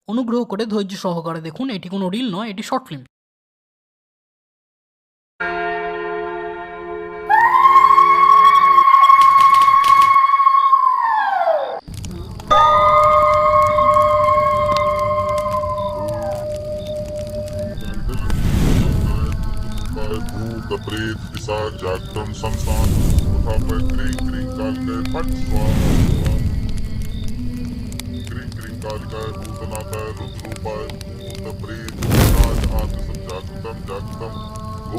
অনুগ্রহ করে ধৈর্য সহকারে দেখুন, এটি কোনো রিল নয়, এটি শর্ট ফিল্ম। भूत प्रेत पिशाच जागरण शमशान तथा पर क्रीं क्रीं कालिकाय फट स्वाहा क्रीं क्रीं कालिकाय भूतनाथाय रुद्रूपाय भूत प्रेत पिशाच आदि सब जागृतम जागृतम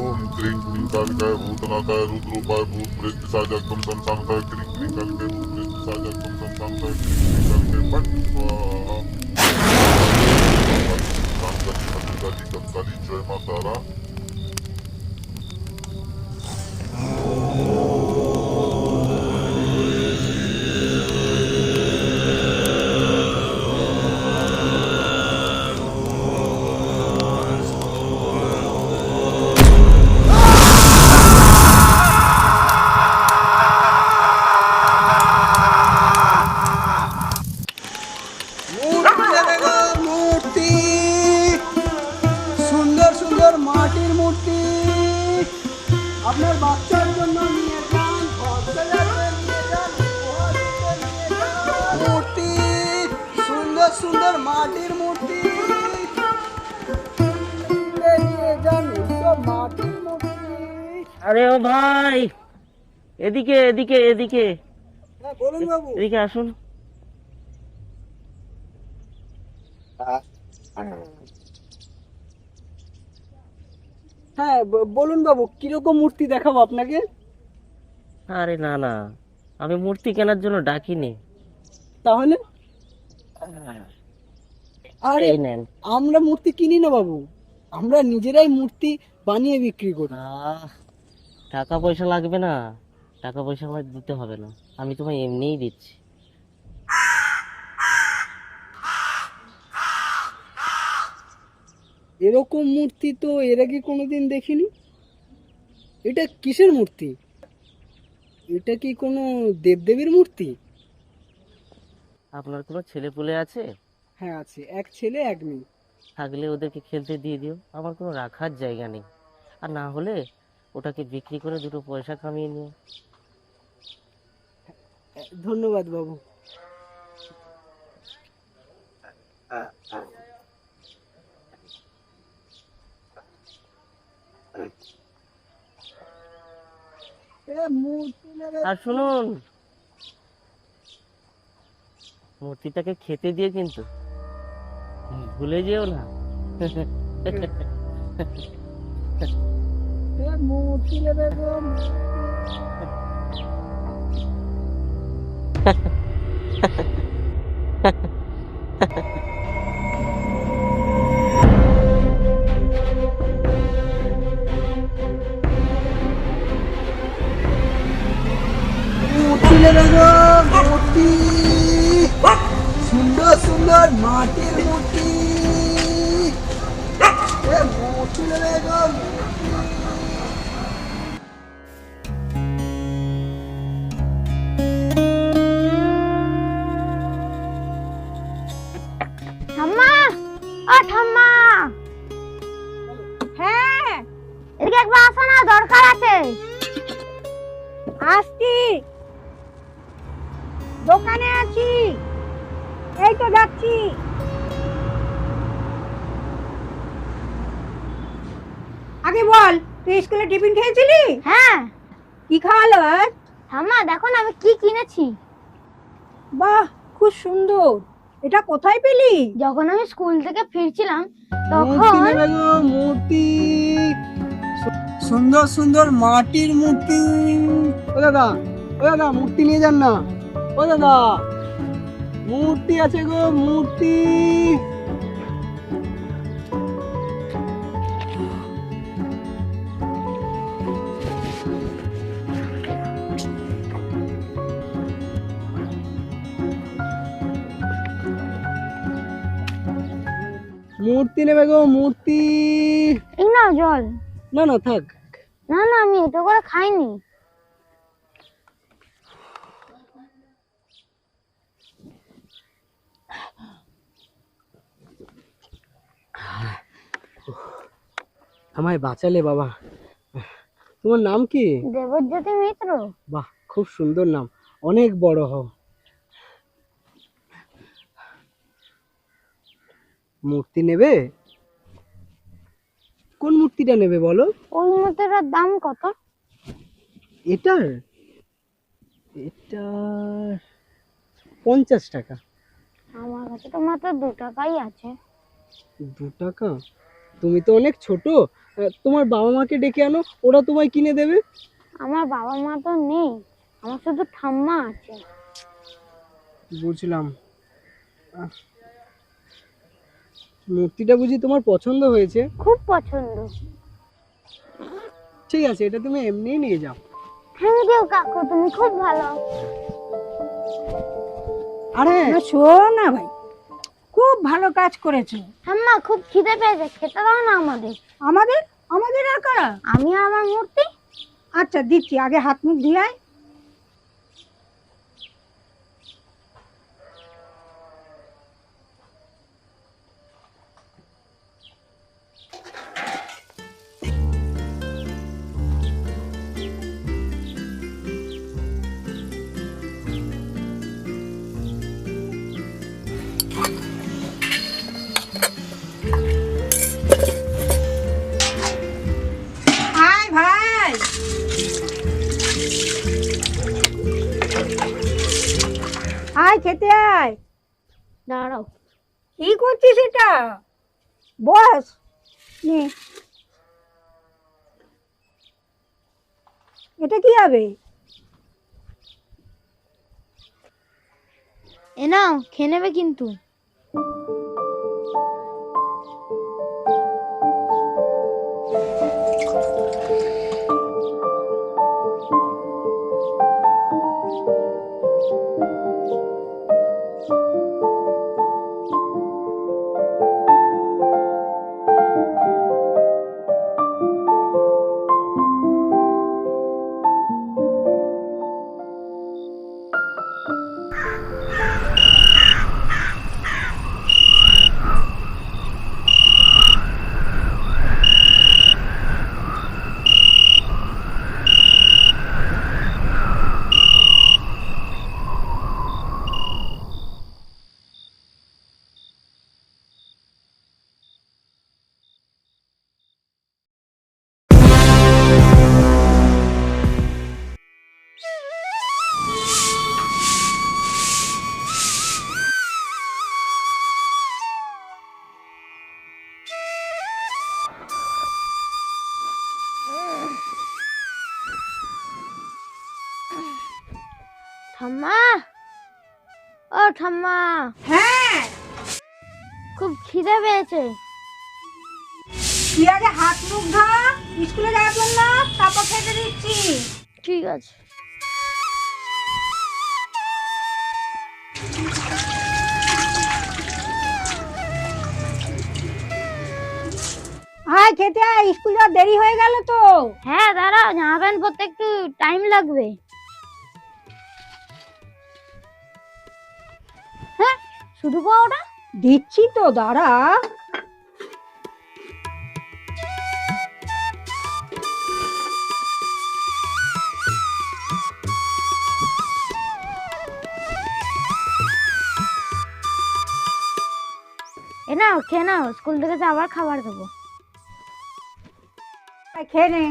ओम क्रीं क्रीं कालिकाय भूतनाथाय रुद्रूपाय भूत प्रेत पिशाच जागृतम शमशानताय क्रीं क्रीं कालिकाय भूत प्रेत पिशाच जागृतम शमशानताय क्रीं क्रीं कालिकाय फट स्वाहा काली जय माता रा। মূর্তি, সুন্দর সুন্দর মাটির মূর্তি আপনার বাচ্চার জন্য নিয়ে যান, মূর্তি, সুন্দর সুন্দর মাটির মূর্তি নিয়ে যান, এইসব মাটির মূর্তি। আরে ও ভাই, এদিকে এদিকে এদিকে হ্যাঁ বলুন বাবু। এদিকে আসুন। হ্যাঁ বলুন বাবু, কিরকম মূর্তি দেখাবো আপনাকে? আরে না না, আমি মূর্তি কেনার জন্য ডাকিনি। তাহলে আরে এই নেন। আমরা মূর্তি কিনি না বাবু, আমরা নিজেরাই মূর্তি বানিয়ে বিক্রি করি। টাকা পয়সা লাগবে না, টাকা পয়সা আমায় দিতে হবে না, আমি তোমায় এমনিই দিচ্ছি। এরকম মূর্তি তো এর আগে কোনোদিন দেখিনি। এটা কিসের মূর্তি? এটা কি কোনো দেবদেবীর মূর্তি? আপনার কোনো ছেলে পুলে আছে? হ্যাঁ আছে, এক ছেলে এক মেয়ে। থাকলে ওদেরকে খেলতে দিয়ে দিও, আমার কোনো রাখার জায়গা নেই। আর না হলে ওটাকে বিক্রি করে দুটো পয়সা কামিয়ে নিও। ধন্যবাদ বাবু। আর শুনুন, মূর্তিটাকে খেতে দিয়ে কিন্তু ভুলে যেও না। মূর্তি নেবে গো। মূর্তি, সুন্দর সুন্দর মাটির মূর্তি, মূর্তি নেবে গো। ঠাম্মা, ও ঠাম্মা, হ্যাঁ এদিকে একবার আসো না, দরকার আছে। আসছি, দোকানে আছি, এই তো যাচ্ছি। আগে বল, তুই স্কুলে টিফিন খেয়েছিলি? হ্যাঁ। কি খাওয়ালো আজ? ঠাম্মা দেখো না আমি কি কিনেছি। বাহ, খুব সুন্দর। এটা কোথায় পেলি? যখন আমি স্কুল থেকে ফিরছিলাম মূর্তি নেবে গো, মূর্তি, সুন্দর সুন্দর মাটির মূর্তি। ও দাদা, ও দাদা, মূর্তি নিয়ে যান না। ও দাদা, মূর্তি আছে গো, মূর্তি। মূর্তি নেবে গো, মূর্তি। এই নাও জল। না না থাক। না না, আমি এটা করে খাইনি। আমায় বাঁচালে বাবা। তোমার নাম কি? দেবজ্যোতি মিত্র। বাহ, খুব সুন্দর নাম, অনেক বড় হও। মূর্তি নেবে? কোন মূর্তিটা নেবে বলো? ওই মূর্তিটার দাম কত? এটার এটার 50 টাকা। আমার কাছে তো মাত্র 2 টাকাই আছে। 2 টাকা? তুমি তো অনেক ছোট, তোমার বাবা মাকে ডেকে আনো, ওরা তোমায় কিনে দেবে। আমার বাবা মা তো নেই, আমার শুধু ঠাম্মা আছে। বুঝলাম। আহ, মূর্তিটা বুঝি তোমার পছন্দ হয়েছে? খুব পছন্দ। ঠিক আছে, এটা তুমি এমনিই নিয়ে যাও। থ্যাংক ইউ কাকু, তুমি খুব ভালো। আরে শোন না ভাই, খুব ভালো কাজ করেছো। ঠাম্মা খুব খিদে পেয়েছে, খেতে দাও না আমাদের। আমাদের? আমাদের আর কারা? আমি আর আমার মূর্তি। আচ্ছা দিচ্ছি, আগে হাত মুখ ধুয়ে আয়। আয় ভাই, আয় খেতে আয়। দাঁড়াও, কি করছিস এটা? বস নে। এটা কি হবে? এ নাও, খেয়ে নেবে কিন্তু। ঠাম্মা, ও ঠাম্মা। হ্যাঁ, খুব খিদে পেয়েছে। তুই আগে হাত মুখ ধা, স্কুলে যাওয়ার জন্য, তারপর খেতে দিচ্ছি। ঠিক আছে। আয় খেতে আয়, স্কুল যাওয়ার দেরি হয়ে গেল তো। হ্যাঁ দাঁড়াও, জামা প্যান্ট পরতে একটু টাইম লাগবে। হ্যাঁ, শুধু পাওয়াটা দিচ্ছি তো, দাঁড়া। এ নাও, খেয়ে নাও, স্কুল থেকে আবার খাবার দেবো। খেয়ে নে।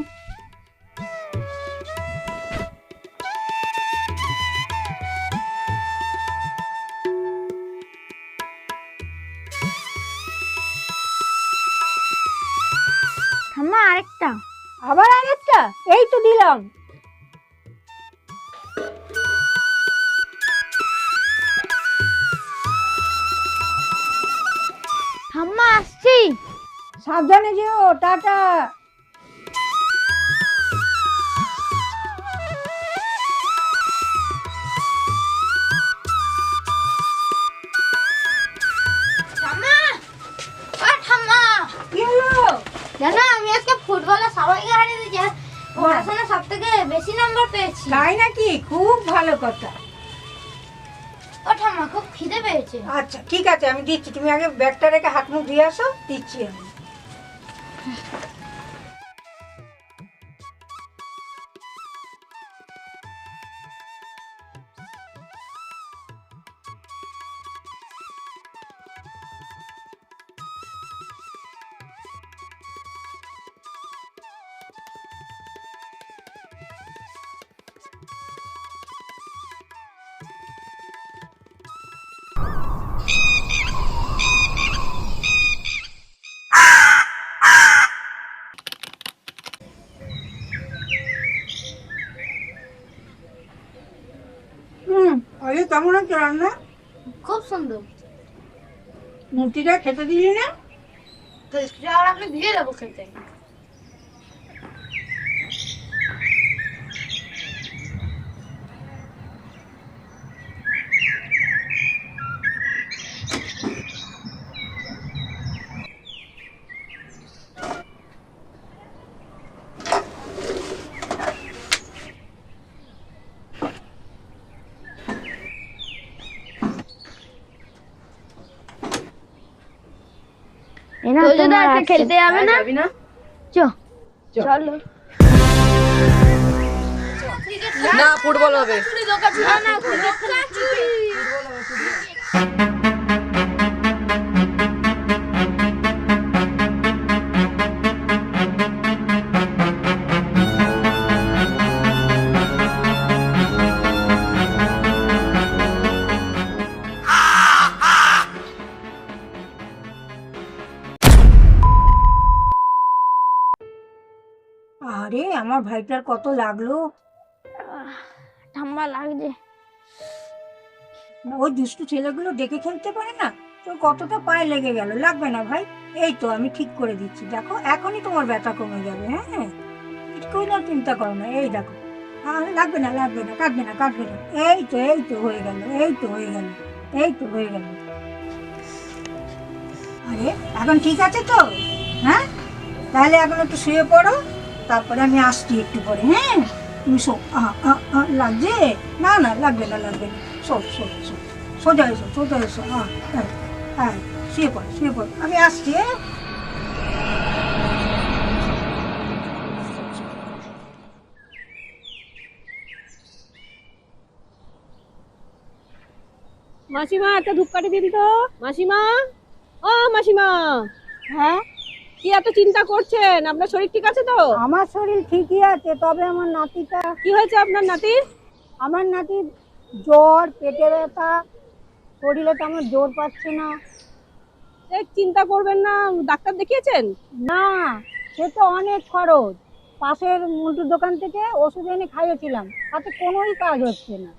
ঠাম্মা আরেকটা। আবার আরেকটা? এই তো দিলাম। ঠাম্মা আসছি। সাবধানে যেও, টাটা। ঠাম্মা, ও ঠাম্মা। কি হলো? জানো আমি আজকে ফুটবলে সবাইকে হারিয়ে দিয়েছি, পড়াশোনা সব থেকে বেশি নাম্বার পেয়েছি। তাই নাকি? খুব ভালো কথা। ও ঠাম্মা খুব খিদে পেয়েছে। আচ্ছা ঠিক আছে, আমি দিচ্ছি, তুমি আগে ব্যাগটা রেখে হাত মুখ ধুয়ে আসো, দিচ্ছি আমি। আরে কেমন আছে রান্না? খুব সুন্দর। মূর্তিটা খেতে দিলি না? তো স্কুলে আপনি দিয়ে দেবো খেতে। খেলতে যাবে না? চলো। না, ফুটবল হবে। আরে আমার ভাইটার কত লাগলো। ঠাম্মা লাগছে। ওই দুষ্টু ছেলেগুলো ডেকে খেলতে পারে না, তোর কতটা পায়ে লেগে গেল। লাগবে না ভাই, এই তো আমি ঠিক করে দিচ্ছি, দেখো এখনই তোমার ব্যথা কমে যাবে। হ্যাঁ, একটু না চিন্তা করো না, এই দেখো। লাগবে না, কাটবে না। এই তো হয়ে গেল, এই তো হয়ে গেল। আরে এখন ঠিক আছে তো? হ্যাঁ, তাহলে এখন একটু শুয়ে পড়ো, তারপরে আমি আসছি একটু পরে। হ্যাঁ, তুমি শো। লাগছে? না লাগবে না। সোজা এসো। হ্যাঁ, শুয়ে পড়ো, আমি আসছি। মাসিমা, একটা ধূপকাঠি দিন তো। মাসিমা, ও মাসিমা। হ্যাঁ, কি এত চিন্তা করছেন? আপনার শরীর ঠিক আছে তো? আমার শরীর ঠিকই আছে, তবে আমার নাতিটা। কি হয়েছে আপনার নাতির? আমার নাতির জ্বর, পেটে ব্যথা, শরীরে তো আমার জোর পাচ্ছে না। চিন্তা করবেন না, ডাক্তার দেখিয়েছেন? না, সে তো অনেক খরচ। পাশের মুন্টুর দোকান থেকে ওষুধ এনে খাইয়েছিলাম, তাতে কোনোই কাজ হচ্ছে না।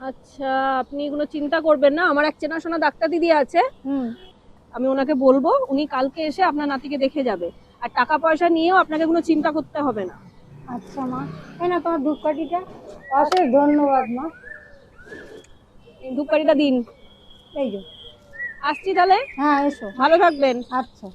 আচ্ছা, আপনি এগুলো চিন্তা করবেন না। আমার এক চেনাশোনা ডাক্তার দিদি আছে, হুম, আমি ওনাকে বলবো, উনি কালকে এসে আপনার নাতিকে দেখে যাবে। আর টাকা পয়সা নিয়েও আপনাকে কোনো চিন্তা করতে হবে না। আচ্ছা মা, এই না তোমার ধূপকাঠিটা। অশেষ ধন্যবাদ মা। এই ধূপকাঠিটা দিন। এই যে। আসছি তাহলে। হ্যাঁ, এসো। ভালো থাকবেন। আচ্ছা।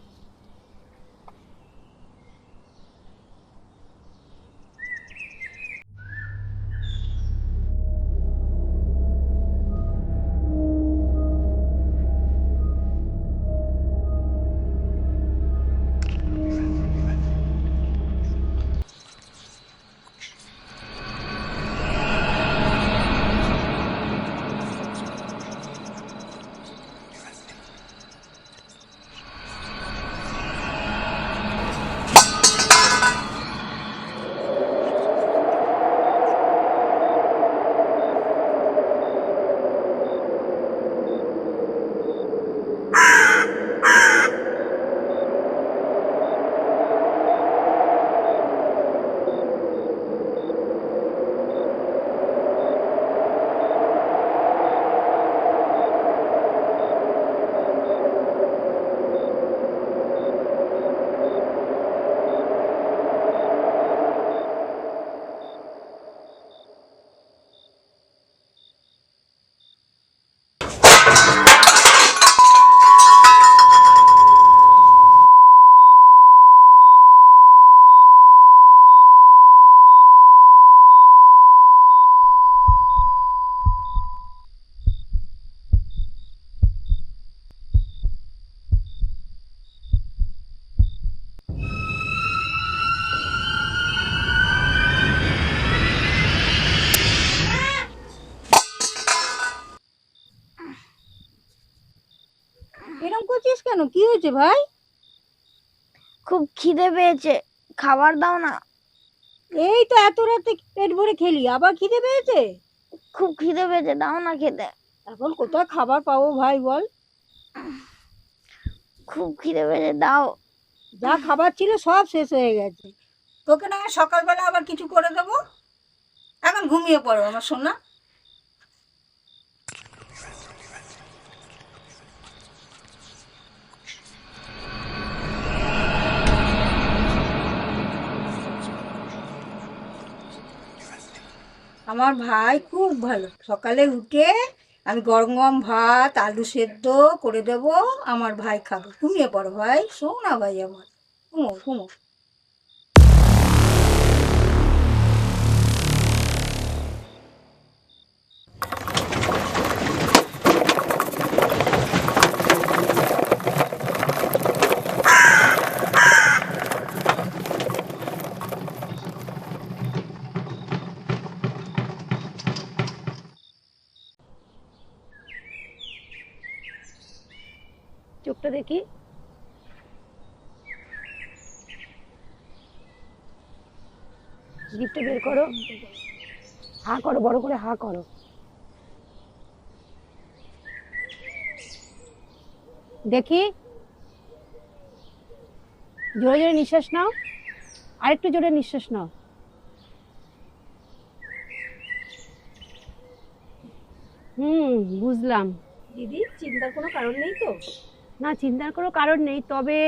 এরকম করছিস কেন? কি হয়েছে ভাই? খুব খিদে পেয়েছে, খাবার দাও না। এই তো এত রাতে পেট ভরে খেলি, আবার খিদে পেয়েছে? খুব খিদে পেয়েছে, দাও না খেতে। এখন কোথায় খাবার পাবো ভাই বল? খুব খিদে পেয়েছে, দাও। যা খাবার ছিল সব শেষ হয়ে গেছে। তোকে না হয় সকালবেলা আবার কিছু করে দেবো, এখন ঘুমিয়ে পড়ো আমার সোনা। আমার ভাই খুব ভালো। সকালে উঠে আমি গরম গরম ভাত আলু সেদ্ধ করে দেব, আমার ভাই খাবে। ঘুমিয়ে পড়ো ভাই, শো না ভাই আমার, ঘুমো ঘুমো। চোখটা দেখি। জিভটা বের করো, হা করো, বড় করে হা করো। দেখি, জোরে জোরে নিঃশ্বাস নাও, আরেকটু জোরে নিঃশ্বাস নাও। বুঝলাম। দিদি, চিন্তার কোনো কারণ নেই তো? না, চিন্তার কোনো কারণ নেই, তবে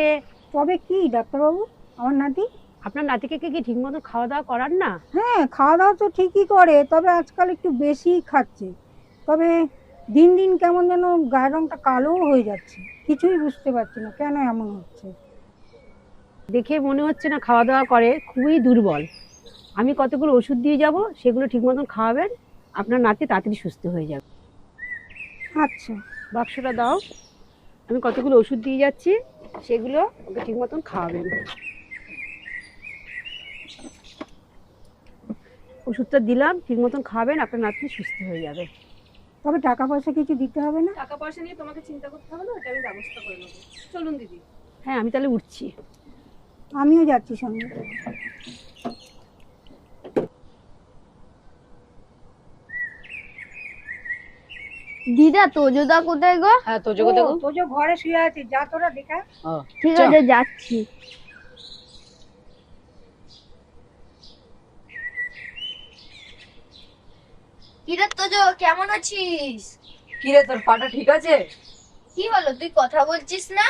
তবে কি ডাক্তারবাবু, আমার নাতি? আপনার নাতিকে কি ঠিক মতো খাওয়া দাওয়া করান না? হ্যাঁ, খাওয়া দাওয়া তো ঠিকই করে, তবে আজকাল একটু বেশি খাচ্ছে। তবে দিন দিন কেমন যেন গায়ের রংটা কালো হয়ে যাচ্ছে, কিছুই বুঝতে পারছি না কেন এমন হচ্ছে। দেখে মনে হচ্ছে না খাওয়া দাওয়া করে, খুবই দুর্বল। আমি কতগুলো ওষুধ দিয়ে যাব, সেগুলো ঠিক মতন খাওয়াবেন, আপনার নাতি তাড়াতাড়ি সুস্থ হয়ে যাবে। আচ্ছা। বাক্সটা দাও, আমি কতগুলো ওষুধ দিয়ে যাচ্ছি, সেগুলো ওকে ঠিক মতন খাওয়াবেন। ওষুধটা দিলাম, ঠিক মতন খাওয়াবেন, আপনার নাতি সুস্থ হয়ে যাবে। তবে টাকা পয়সা কিছু দিতে হবে না? টাকা পয়সা নিয়ে তোমাকে চিন্তা করতে হবে না, ওটা আমি ব্যবস্থা করে নেবো। চলুন দিদি। হ্যাঁ, আমি তাহলে উঠছি। আমিও যাচ্ছি সঙ্গে। দিদা তোজোদা কোথায় গো? হ্যাঁ, তোজো দেখো। তোজো ঘরে শুয়ে আছে, যা তোরা দেখা। ঠিক আছে, যাচ্ছি। কিরে তোজো, কেমন আছিস? কিরে, তোর পাটা ঠিক আছে? কি হলো, তুই কথা বলছিস না?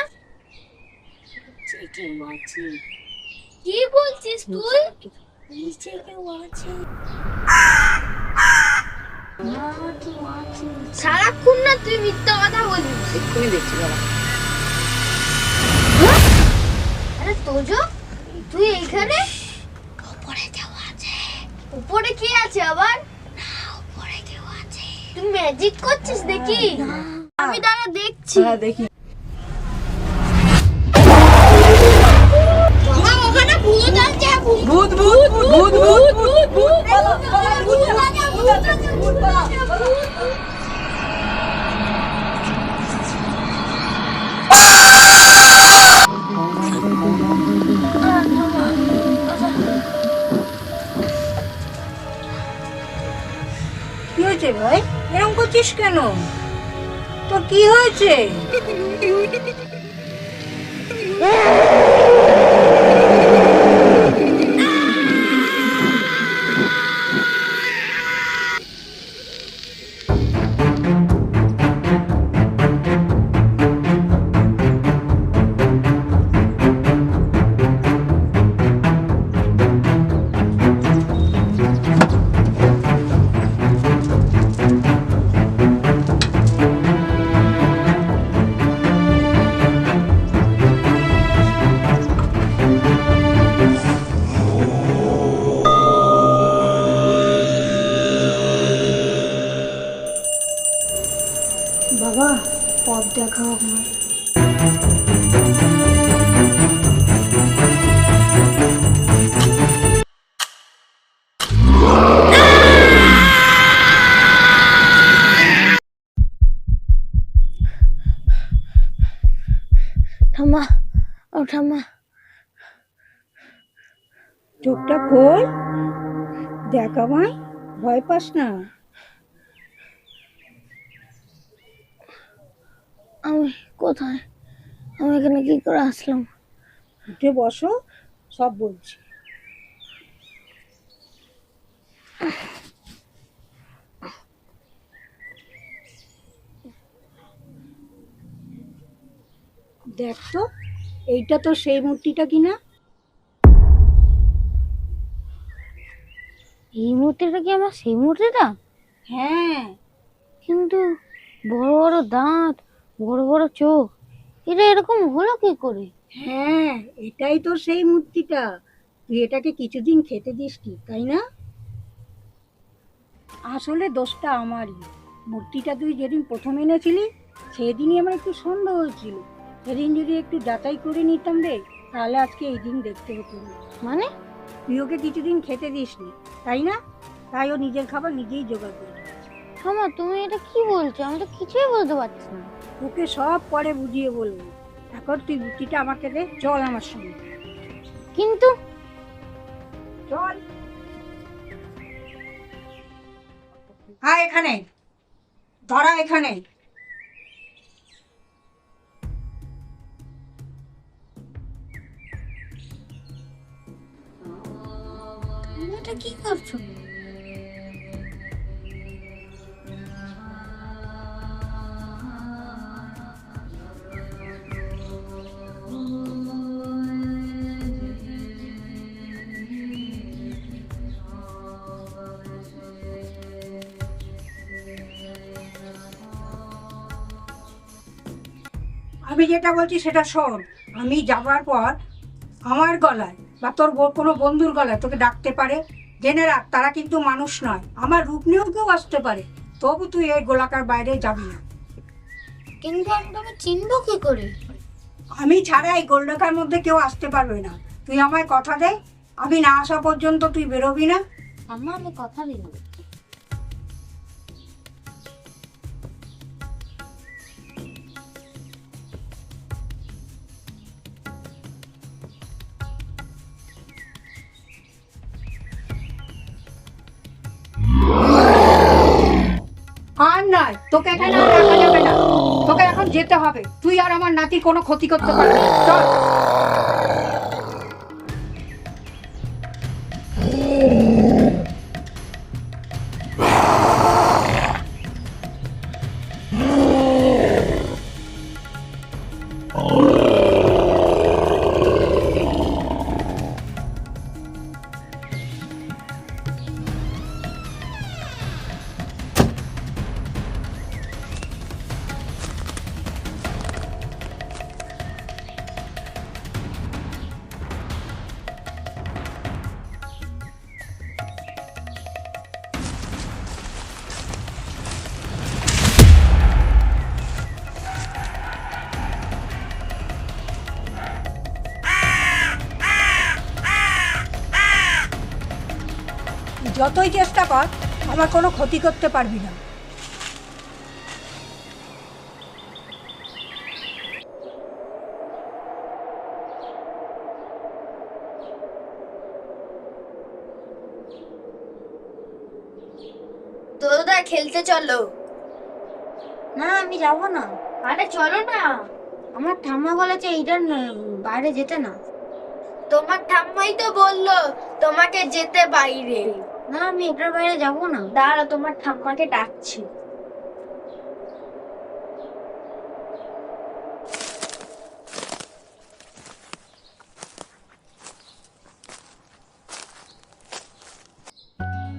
কি বলছিস তুই? সারাক্ষণ না তুই মিথ্যা কথা বলিস। এক্ষুনি দেখছি দাঁড়া। আরে তোজো, তুই এইখানে? উপরে কেউ আছে। উপরে কে আছে আবার? না, উপরে কেউ আছে। তুই ম্যাজিক করছিস দেখি? আমি দাঁড়া দেখছি। হ্যাঁ, দেখি। বাবা, ওখানে ভূত আছে। ভূত ভূত ভূত ভূত ভূত ভূত পালা, পালা, ভূত আছে, ভূত আছে, ভূত পালা, পালা। কি হয়েছে ভাই, এরকম করছিস কেন? তোর কি হয়েছে? বাবা, পথ দেখাও আমার। ঠাম্মা, ও ঠাম্মা, চোখটা খোল, দেখ আমায়, ভয় পাস না। আমি কোথায়? আমি এখানে কি করে আসলাম? উঠে বসো, সব বলছি। দেখ তো, এইটা তো সেই মূর্তিটা কিনা? এই মূর্তিটা কি আমার সেই মূর্তিটা? হ্যাঁ, কিন্তু বড় বড় দাঁত, বড় বড় চোখ, এটা এরকম হলো কি করে? হ্যাঁ, এটাই তো সেই মূর্তিটা। তুই এটাকে কিছুদিন খেতে দিসনি, তাই না? আসলে দোষটা আমারই। মূর্তিটা তুই যেদিন প্রথম এনেছিলি সেদিনই আমার একটু সন্দেহ হয়েছিল। সেদিন যদি একটু যাচাই করে নিতাম রে, তাহলে আজকে এই দিন দেখতে হতো না। মানে তুই ওকে কিছুদিন খেতে দিসনি, তাই না? তাই ও নিজের খাবার নিজেই জোগাড় করে নিয়েছে। ঠাম্মা, তুমি এটা কি বলছো? আমি তো কিছুই বলতে পারছি না। ওকে সব পরে বুঝিয়ে বলবো। এখন তুই মূর্তিটা আমাকে দে, চল আমার সঙ্গে। কিন্তু চল। হ্যাঁ, এখানে ধরা, এখানে। তুমি এটা কি করছো? আমি যেটা বলছি সেটা শোন। আমি যাবার পর আমার গলায় বা তোর কোনো বন্ধুর গলায় তোকে ডাকতে পারে, জেনে রাখ তারা কিন্তু মানুষ নয়। আমার রূপ নিয়েও কেউ আসতে পারে, তবু তুই এই গোলাকার বাইরে যাবি না। কিন্তু আমি তোকে চিনবো কি করে? আমি ছাড়া এই গোলডাকার মধ্যে কেউ আসতে পারবে না। তুই আমায় কথা দে, আমি না আসা পর্যন্ত তুই বেরোবি না। আম্মা, আমি কথা দিলাম। আর নয়, তোকে এখানে আর রাখা যাবে না। তোকে এখন যেতে হবে। তুই আর আমার নাতির কোনো ক্ষতি করতে পারবি না। চল। যতই চেষ্টা কর, আমার কোনো ক্ষতি করতে পারবি না। তোরা খেলতে চলো। না, আমি যাব না। আরে চলো না। আমার ঠাম্মা বলেছে এইটার বাইরে যেতে না। তোমার ঠাম্মাই তো বললো তোমাকে যেতে বাইরে। না, আমি এটার বাইরে যাব না। দাঁড়া, তোমার ঠাম্মাকে ডাকছি।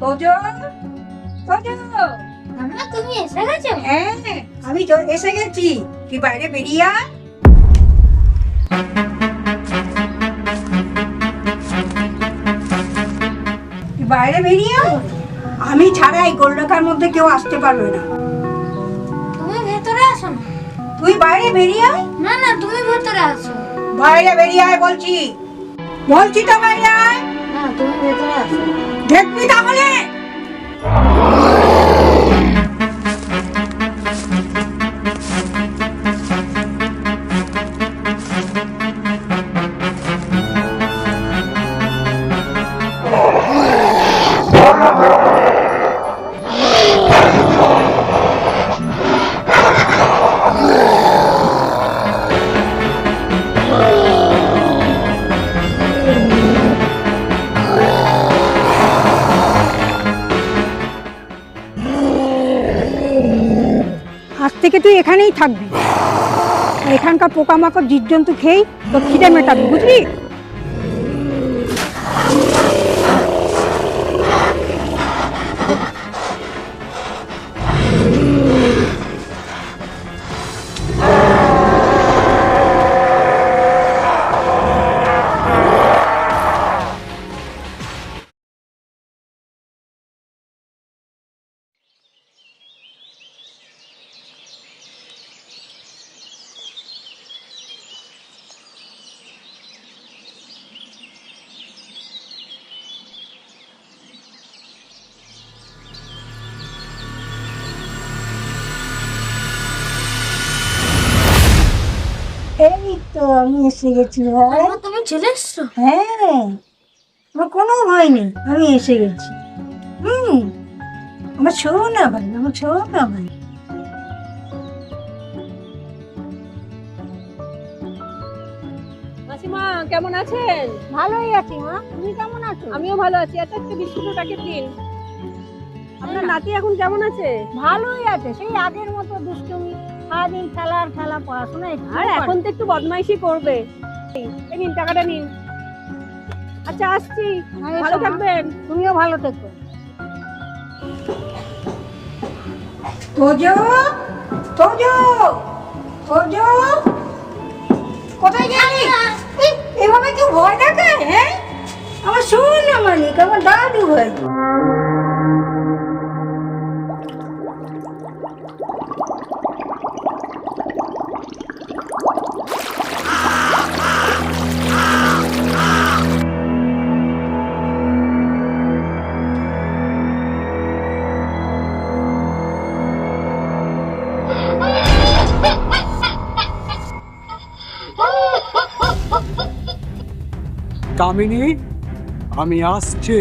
তোজো, তোজো। ঠাম্মা, তুমি এসে গেছো? হ্যাঁ, আমি এসে গেছি। তুই বাইরে বেরিয়ে আয়। তুই বাইরে বেরিয়ে আয়। আমি ছাড়া এই গোলডাকার মধ্যে কেউ আসতে পারবে না। তুমি ভেতরে আসো না। তুই বাইরে বেরিয়ে আয়। না না, তুমি ভেতরে আসো। বাইরে বেরিয়ে আয় বলছি। বলছি তো বাইরে আয়। না, তুমি ভেতরে আসো। দেখবি তাহলে। আজ থেকে তুই এখানেই থাকবি। আর এখানকার পোকামাকড় জীবজন্তু খেয়েই তোর খিদে মেটাবি, বুঝলি? আমি এসে গেছি ভাই। তুমি চলে এসছো? হ্যাঁ, আমার কোনো ভয় নেই, আমি এসে গেছি। আমার সোনা ভাই, আমার সোনা ভাই। মাসিমা কেমন আছেন? ভালোই আছি মা, তুমি কেমন আছো? আমিও ভালো আছি। একটা বিস্কুটের প্যাকেট দিন। আপনার নাতি এখন কেমন আছে? ভালোই আছে, সেই আগের মতো দুষ্টুমি, সারাদিন খেলা আর খেলা, পড়াশোনা একটু আর এখন তো একটু বদমাইশি করবে। এই নিন টাকাটা নিন। আচ্ছা আসছি, ভালো থাকবেন। তুমিও ভালো থেকো। তোজো, তোজো, তোজো, কোথায় গেলি? এভাবে কেউ ভয় দেখায়? হ্যাঁ, আমার শোন মালিক, আমার দাদু ভাই। কামিনী, আমি আসছি।